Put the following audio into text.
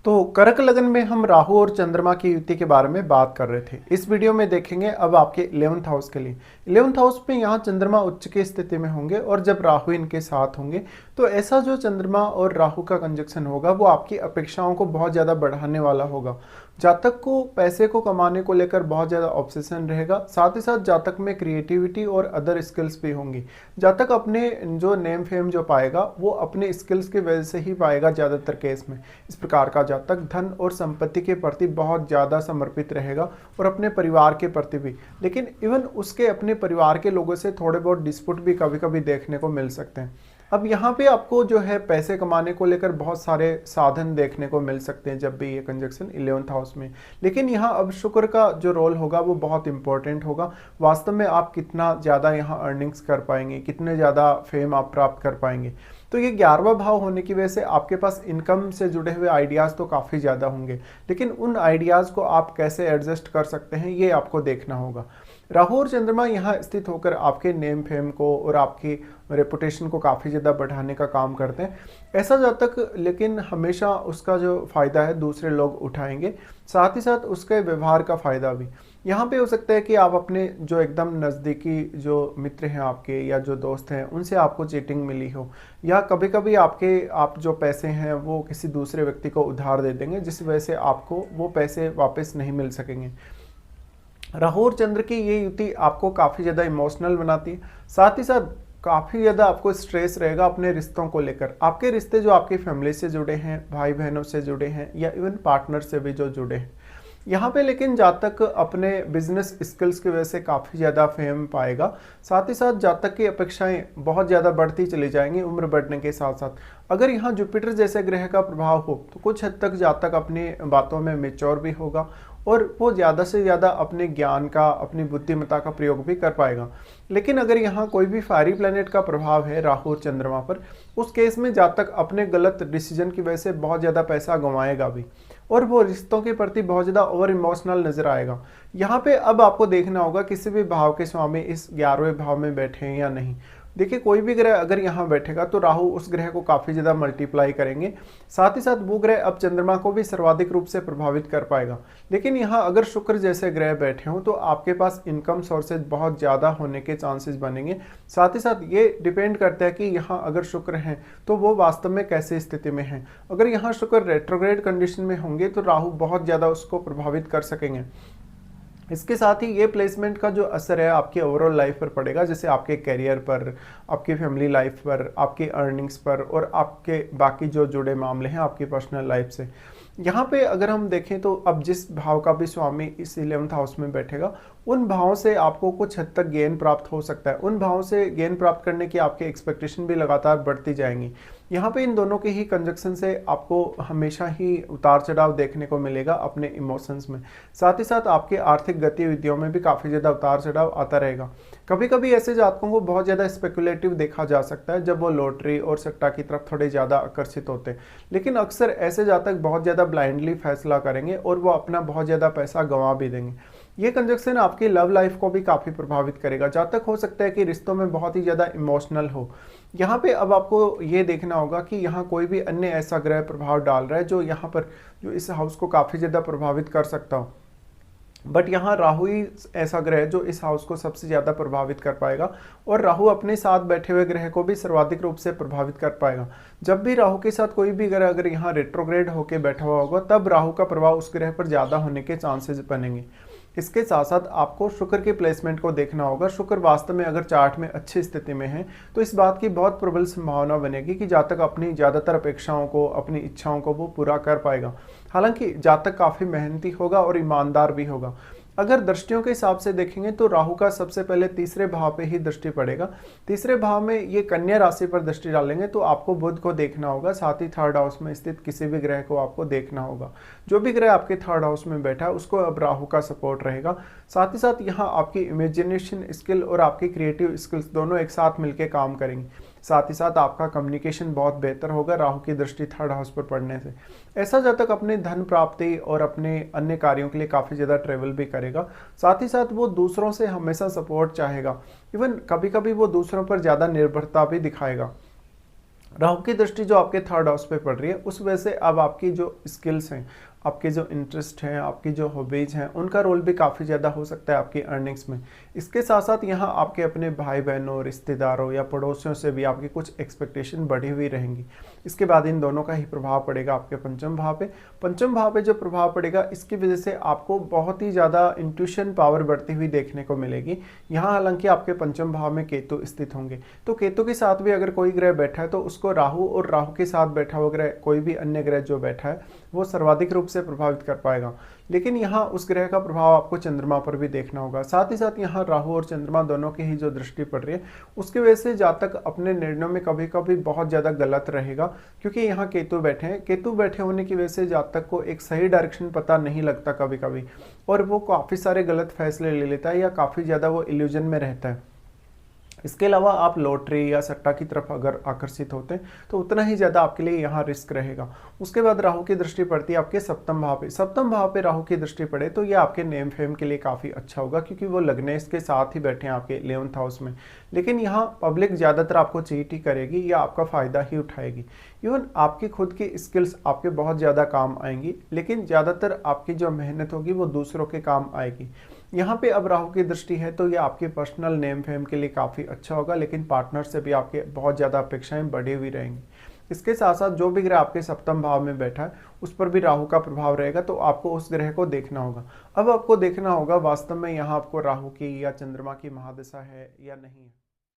तो कर्क लगन में हम राहु और चंद्रमा की युति के बारे में बात कर रहे थे। इस वीडियो में देखेंगे अब आपके 11th हाउस के लिए। 11th हाउस में यहाँ चंद्रमा उच्च की स्थिति में होंगे और जब राहु इनके साथ होंगे तो ऐसा जो चंद्रमा और राहु का कंजक्शन होगा वो आपकी अपेक्षाओं को बहुत ज़्यादा बढ़ाने वाला होगा। जातक को पैसे को कमाने को लेकर बहुत ज़्यादा ऑब्सेशन रहेगा। साथ ही साथ जातक में क्रिएटिविटी और अदर स्किल्स भी होंगी। जातक अपने जो नेम फेम जो पाएगा वो अपने स्किल्स की वजह से ही पाएगा ज़्यादातर केस में। इस प्रकार का जातक धन और संपत्ति के प्रति बहुत ज़्यादा समर्पित रहेगा और अपने परिवार के प्रति भी। लेकिन इवन उसके अपने परिवार के लोगों से थोड़े बहुत डिस्प्यूट भी कभी कभी देखने को मिल सकते हैं। अब यहाँ पे आपको जो है पैसे कमाने को लेकर बहुत सारे साधन देखने को मिल सकते हैं जब भी ये कंजक्शन 11th हाउस में। लेकिन यहाँ अब शुक्र का जो रोल होगा वो बहुत इंपॉर्टेंट होगा। वास्तव में आप कितना ज़्यादा यहाँ अर्निंग्स कर पाएंगे, कितने ज़्यादा फेम आप प्राप्त कर पाएंगे। तो ये 11वां भाव होने की वजह से आपके पास इनकम से जुड़े हुए आइडियाज़ तो काफ़ी ज़्यादा होंगे, लेकिन उन आइडियाज़ को आप कैसे एडजस्ट कर सकते हैं ये आपको देखना होगा। राहु और चंद्रमा यहाँ स्थित होकर आपके नेम फेम को और आपकी रेपुटेशन को काफ़ी ज़्यादा बढ़ाने का काम करते हैं। ऐसा जातक लेकिन हमेशा उसका जो फ़ायदा है दूसरे लोग उठाएंगे, साथ ही साथ उसके व्यवहार का फ़ायदा भी। यहाँ पे हो सकता है कि आप अपने जो एकदम नज़दीकी जो मित्र हैं आपके या जो दोस्त हैं उनसे आपको चीटिंग मिली हो, या कभी कभी आप जो पैसे हैं वो किसी दूसरे व्यक्ति को उधार दे देंगे जिस वजह से आपको वो पैसे वापस नहीं मिल सकेंगे। राहु और चंद्र की ये युति आपको काफ़ी ज़्यादा इमोशनल बनाती है। साथ ही साथ काफ़ी ज़्यादा आपको स्ट्रेस रहेगा अपने रिश्तों को लेकर। आपके रिश्ते जो आपकी फैमिली से जुड़े हैं, भाई बहनों से जुड़े हैं या इवन पार्टनर से भी जो जुड़े हैं यहाँ पे, लेकिन जातक अपने बिजनेस स्किल्स की वजह से काफ़ी ज़्यादा फेम पाएगा। साथ ही साथ जातक की अपेक्षाएं बहुत ज़्यादा बढ़ती चली जाएंगी उम्र बढ़ने के साथ साथ। अगर यहाँ जुपिटर जैसे ग्रह का प्रभाव हो तो कुछ हद तक जातक अपनी बातों में मेच्योर भी होगा और वो ज़्यादा से ज़्यादा अपने ज्ञान का, अपनी बुद्धिमत्ता का प्रयोग भी कर पाएगा। लेकिन अगर यहाँ कोई भी फायरी प्लैनेट का प्रभाव है राहु और चंद्रमा पर, उस केस में जातक अपने गलत डिसीजन की वजह से बहुत ज़्यादा पैसा गंवाएगा भी और वो रिश्तों के प्रति बहुत ज़्यादा ओवर इमोशनल नजर आएगा। यहाँ पे अब आपको देखना होगा किसी भी भाव के स्वामी इस 11वें भाव में बैठे हैं या नहीं। देखिए, कोई भी ग्रह अगर यहाँ बैठेगा तो राहु उस ग्रह को काफ़ी ज़्यादा मल्टीप्लाई करेंगे। साथ ही साथ वो ग्रह अब चंद्रमा को भी सर्वाधिक रूप से प्रभावित कर पाएगा। लेकिन यहाँ अगर शुक्र जैसे ग्रह बैठे हों तो आपके पास इनकम सोर्सेज बहुत ज़्यादा होने के चांसेस बनेंगे। साथ ही साथ ये डिपेंड करता है कि यहाँ अगर शुक्र हैं तो वो वास्तव में कैसे स्थिति में हैं। अगर यहाँ शुक्र रेट्रोग्रेड कंडीशन में होंगे तो राहु बहुत ज़्यादा उसको प्रभावित कर सकेंगे। इसके साथ ही ये प्लेसमेंट का जो असर है आपकी ओवरऑल लाइफ पर पड़ेगा, जैसे आपके करियर पर, आपकी फैमिली लाइफ पर, आपकी अर्निंग्स पर और आपके बाकी जो जुड़े मामले हैं आपकी पर्सनल लाइफ से। यहाँ पे अगर हम देखें तो अब जिस भाव का भी स्वामी इस 11th हाउस में बैठेगा उन भावों से आपको कुछ हद तक गेन प्राप्त हो सकता है। उन भावों से गेन प्राप्त करने की आपकी एक्सपेक्टेशन भी लगातार बढ़ती जाएंगी। यहाँ पे इन दोनों के ही कंजक्शन से आपको हमेशा ही उतार चढ़ाव देखने को मिलेगा अपने इमोशंस में। साथ ही साथ आपके आर्थिक गतिविधियों में भी काफ़ी ज़्यादा उतार चढ़ाव आता रहेगा। कभी कभी ऐसे जातकों को बहुत ज़्यादा स्पेकुलेटिव देखा जा सकता है जब वो लॉटरी और सट्टा की तरफ थोड़े ज़्यादा आकर्षित होते हैं। लेकिन अक्सर ऐसे जातक बहुत ज़्यादा ब्लाइंडली फैसला करेंगे और वो अपना बहुत ज़्यादा पैसा गंवा भी देंगे। ये कंजक्शन आपकी लव लाइफ को भी काफ़ी प्रभावित करेगा। जातक हो सकता है कि रिश्तों में बहुत ही ज़्यादा इमोशनल हो। यहाँ पे अब आपको ये देखना होगा कि यहाँ कोई भी अन्य ऐसा ग्रह प्रभाव डाल रहा है जो यहाँ पर जो इस हाउस को काफ़ी ज़्यादा प्रभावित कर सकता हो। बट यहाँ राहु ही ऐसा ग्रह है जो इस हाउस को सबसे ज़्यादा प्रभावित कर पाएगा और राहु अपने साथ बैठे हुए ग्रह को भी सर्वाधिक रूप से प्रभावित कर पाएगा। जब भी राहु के साथ कोई भी ग्रह अगर यहाँ रेट्रोग्रेड होकर बैठा हुआ होगा तब राहु का प्रभाव उस ग्रह पर ज़्यादा होने के चांसेस बनेंगे। इसके साथ साथ आपको शुक्र के प्लेसमेंट को देखना होगा। शुक्र वास्तव में अगर चार्ट में अच्छी स्थिति में है तो इस बात की बहुत प्रबल संभावना बनेगी कि जातक अपनी ज़्यादातर अपेक्षाओं को, अपनी इच्छाओं को वो पूरा कर पाएगा। हालांकि जातक काफ़ी मेहनती होगा और ईमानदार भी होगा। अगर दृष्टियों के हिसाब से देखेंगे तो राहु का सबसे पहले तीसरे भाव पे ही दृष्टि पड़ेगा। तीसरे भाव में ये कन्या राशि पर दृष्टि डालेंगे तो आपको बुध को देखना होगा। साथ ही 3rd हाउस में स्थित किसी भी ग्रह को आपको देखना होगा। जो भी ग्रह आपके 3rd हाउस में बैठा है उसको अब राहु का सपोर्ट रहेगा। साथ ही साथ यहाँ आपकी इमेजिनेशन स्किल और आपकी क्रिएटिव स्किल्स दोनों एक साथ मिलकर काम करेंगी। साथ ही साथ आपका कम्युनिकेशन बहुत बेहतर होगा राहु की दृष्टि 3rd हाउस पर पड़ने से। ऐसा जातक अपने धन प्राप्ति और अपने अन्य कार्यों के लिए काफ़ी ज़्यादा ट्रेवल भी करेगा। साथ ही साथ वो दूसरों से हमेशा सपोर्ट चाहेगा। इवन कभी कभी वो दूसरों पर ज़्यादा निर्भरता भी दिखाएगा। राहु की दृष्टि जो आपके थर्ड हाउस पे पड़ रही है, उस वजह से अब आपकी जो स्किल्स हैं, आपके जो इंटरेस्ट हैं, आपकी जो हॉबीज़ हैं, उनका रोल भी काफ़ी ज़्यादा हो सकता है आपकी अर्निंग्स में। इसके साथ साथ यहाँ आपके अपने भाई बहनों, रिश्तेदारों या पड़ोसियों से भी आपकी कुछ एक्सपेक्टेशन बढ़ी हुई रहेंगी। इसके बाद इन दोनों का ही प्रभाव पड़ेगा आपके पंचम भाव पे। पंचम भाव पे जो प्रभाव पड़ेगा, इसकी वजह से आपको बहुत ही ज़्यादा इंट्यूशन पावर बढ़ती हुई देखने को मिलेगी। यहाँ हालांकि आपके पंचम भाव में केतु स्थित होंगे, तो केतु के साथ भी अगर कोई ग्रह बैठा है तो उसको राहु, और राहु के साथ बैठा हुआ ग्रह कोई भी अन्य ग्रह जो बैठा है वो सर्वाधिक रूप से प्रभावित कर पाएगा। लेकिन यहाँ उस ग्रह का प्रभाव आपको चंद्रमा पर भी देखना होगा। साथ ही साथ यहाँ राहु और चंद्रमा दोनों की ही जो दृष्टि पड़ रही है, उसकी वजह से जातक अपने निर्णयों में कभी कभी बहुत ज़्यादा गलत रहेगा, क्योंकि यहाँ केतु बैठे हैं। केतु बैठे होने की वजह से जातक को एक सही डायरेक्शन पता नहीं लगता कभी कभी, और वो काफ़ी सारे गलत फैसले ले लेता है या काफ़ी ज़्यादा वो इल्यूजन में रहता है। इसके अलावा आप लॉटरी या सट्टा की तरफ अगर आकर्षित होते हैं तो उतना ही ज़्यादा आपके लिए यहाँ रिस्क रहेगा। उसके बाद राहु की दृष्टि पड़ती है आपके सप्तम भाव पे। सप्तम भाव पे राहु की दृष्टि पड़े तो ये आपके नेम फेम के लिए काफ़ी अच्छा होगा, क्योंकि वो लग्नेश के साथ ही बैठे हैं आपके 11th हाउस में। लेकिन यहाँ पब्लिक ज़्यादातर आपको चीट ही करेगी या आपका फ़ायदा ही उठाएगी। इवन आपकी खुद की स्किल्स आपके बहुत ज़्यादा काम आएंगी, लेकिन ज़्यादातर आपकी जो मेहनत होगी वो दूसरों के काम आएगी। यहाँ पे अब राहु की दृष्टि है तो ये आपके पर्सनल नेम फेम के लिए काफ़ी अच्छा होगा, लेकिन पार्टनर से भी आपके बहुत ज़्यादा अपेक्षाएं बढ़ी हुई रहेंगी। इसके साथ साथ जो भी ग्रह आपके सप्तम भाव में बैठा है उस पर भी राहु का प्रभाव रहेगा, तो आपको उस ग्रह को देखना होगा। अब आपको देखना होगा वास्तव में यहाँ आपको राहु की या चंद्रमा की महादशा है या नहीं है।